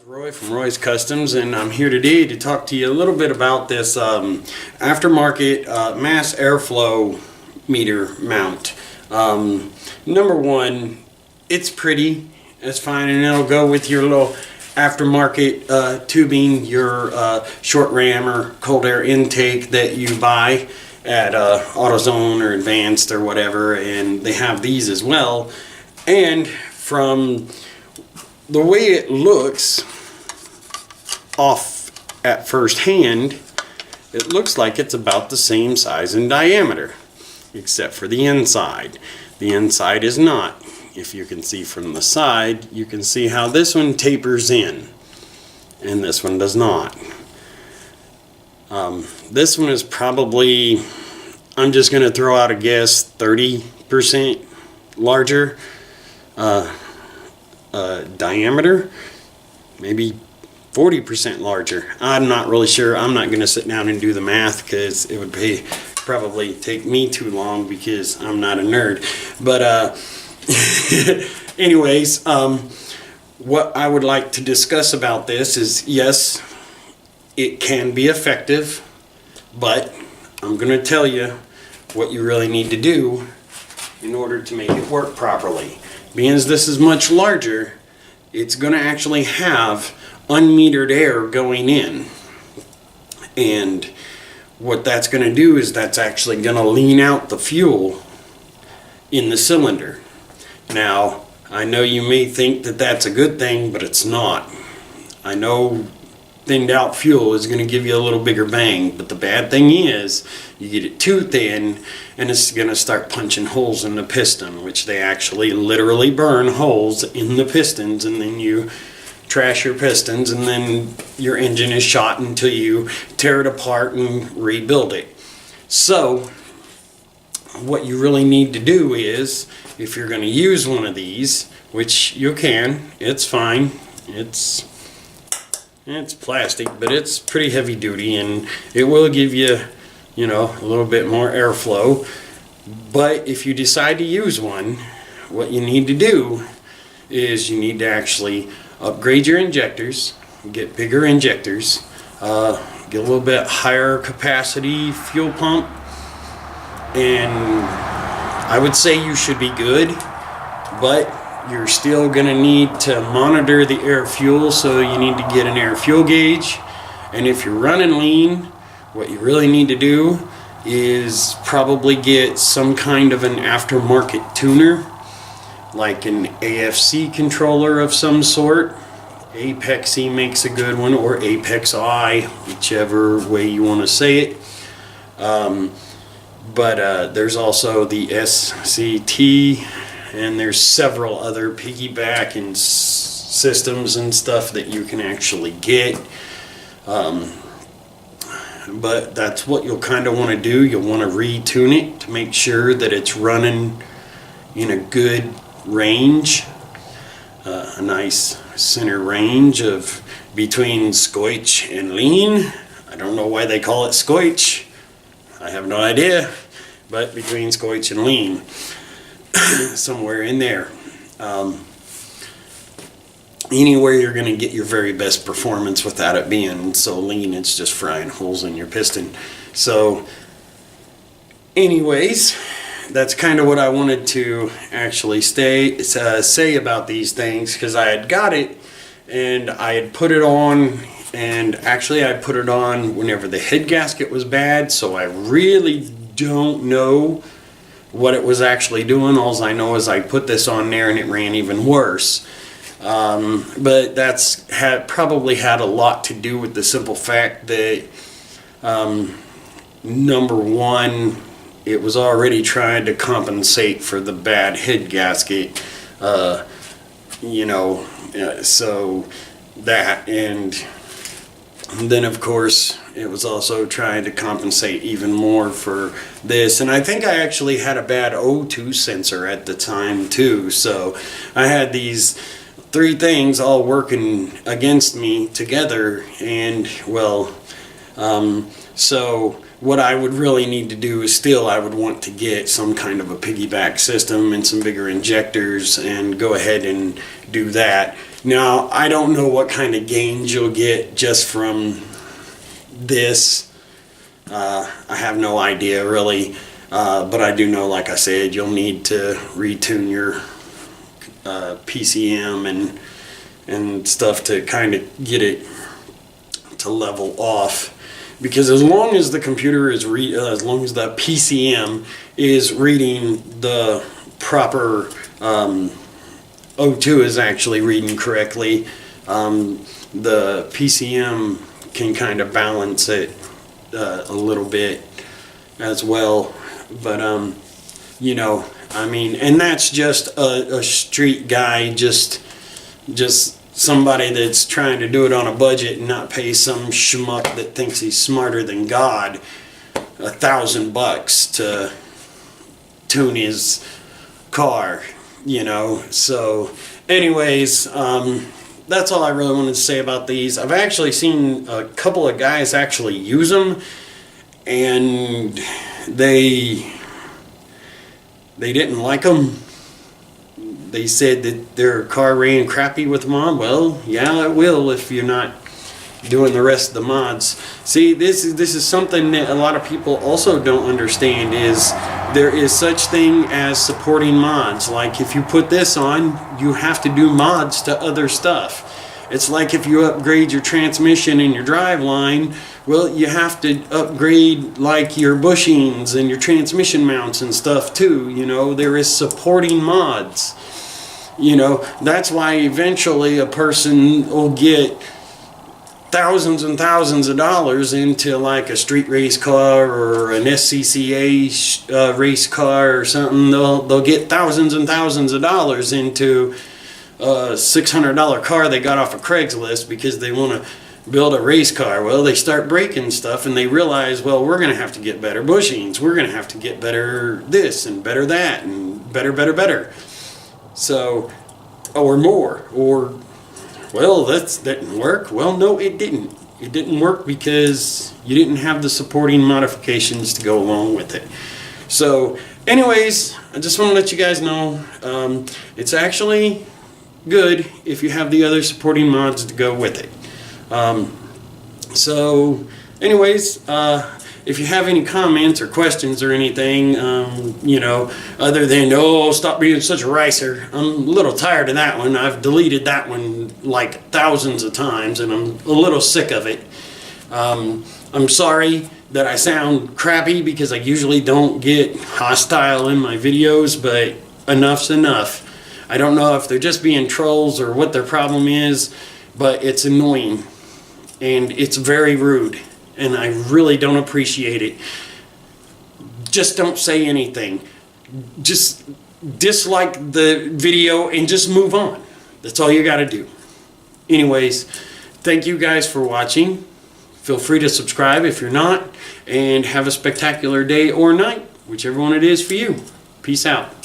Roy from Roy's Customs, and I'm here today to talk to you a little bit about this aftermarket mass airflow meter mount. Number one, it's pretty, it's fine, and it'll go with your little aftermarket tubing, your short ram or cold air intake that you buy at AutoZone or Advanced or whatever, and they have these as well. And from the way it looks off at first hand, it looks like it's about the same size and diameter, except for the inside. The inside is not. If you can see from the side, you can see how this one tapers in, and this one does not. This one is probably, I'm just going to throw out a guess, 30% larger diameter, maybe 40% larger. I'm not really sure. I'm not going to sit down and do the math because it would probably take me too long because I'm not a nerd. But anyways, what I would like to discuss about this is, yes, it can be effective, but I'm going to tell you what you really need to do in order to make it work properly. Being as this is much larger, it's going to actually have unmetered air going in, and what that's going to do is that's actually going to lean out the fuel in the cylinder. Now, I know you may think that that's a good thing, but it's not. I know thinned out fuel is going to give you a little bigger bang, but the bad thing is you get it too thin and it's going to start punching holes in the piston, which they actually literally burn holes in the pistons, and then you trash your pistons, and then your engine is shot until you tear it apart and rebuild it. So what you really need to do is, if you're going to use one of these, which you can, it's fine, it's plastic, but it's pretty heavy duty, and it will give you, you know, a little bit more airflow. But if you decide to use one, what you need to do is you need to actually upgrade your injectors, get bigger injectors, get a little bit higher capacity fuel pump, and I would say you should be good, but you're still going to need to monitor the air fuel, so you need to get an air fuel gauge. And if you're running lean, what you really need to do is probably get some kind of an aftermarket tuner, like an AFC controller of some sort. Apexi makes a good one, or Apexi, whichever way you want to say it. But there's also the SCT, and there's several other piggyback and systems and stuff that you can actually get. But that's what you'll kind of want to do. You'll want to retune it to make sure that it's running in a good range, a nice center range of between squelch and lean. I don't know why they call it squelch. I have no idea, but between squelch and lean, somewhere in there. Anywhere you're going to get your very best performance without it being so lean it's just frying holes in your piston. So anyways, that's kind of what I wanted to actually say about these things, because I had got it and I had put it on, and actually I put it on whenever the head gasket was bad, so I really don't know what it was actually doing. All I know is I put this on there and it ran even worse. But that's probably had a lot to do with the simple fact that number one, it was already trying to compensate for the bad head gasket, you know, so that, and then of course it was also trying to compensate even more for this. And I think I actually had a bad O2 sensor at the time too, so I had these three things all working against me together. And well, so what I would really need to do is I would want to get some kind of a piggyback system and some bigger injectors and go ahead and do that. Now, I don't know what kind of gains you'll get just from this. I have no idea really, but I do know, like I said, you'll need to retune your PCM and stuff to kind of get it to level off. Because as long as the computer is as long as the PCM is reading the proper O2 is actually reading correctly, the PCM can kind of balance it a little bit as well. But you know, I mean, and that's just a street guy, just somebody that's trying to do it on a budget and not pay some schmuck that thinks he's smarter than God $1,000 to tune his car, you know. So anyways, that's all I really wanted to say about these. I've actually seen a couple of guys actually use them, and they didn't like them. They said that their car ran crappy with them on. Well, yeah, it will if you're not doing the rest of the mods. See, this is something that a lot of people also don't understand, is there is such thing as supporting mods. Like if you put this on, you have to do mods to other stuff. It's like if you upgrade your transmission and your drive line, well, you have to upgrade like your bushings and your transmission mounts and stuff too. You know, there is supporting mods. You know, that's why eventually a person will get thousands and thousands of dollars into like a street race car or an SCCA race car or something. They'll get thousands and thousands of dollars into a $600 car they got off of Craigslist because they want to build a race car. Well, they start breaking stuff and they realize, well, we're going to have to get better bushings. We're going to have to get better this and better that and better. So, or more, or, well, that didn't work. Well, no, it didn't. It didn't work because you didn't have the supporting modifications to go along with it. So, anyways, I just want to let you guys know, it's actually good if you have the other supporting mods to go with it. So, anyways, if you have any comments or questions or anything, you know, other than, oh, stop being such a ricer, I'm a little tired of that one. I've deleted that one like thousands of times and I'm a little sick of it. I'm sorry that I sound crappy because I usually don't get hostile in my videos, but enough's enough. I don't know if they're just being trolls or what their problem is, but it's annoying and it's very rude. And I really don't appreciate it. Just don't say anything. Just dislike the video and just move on. That's all you got to do. Anyways, thank you guys for watching. Feel free to subscribe if you're not. And have a spectacular day or night, whichever one it is for you. Peace out.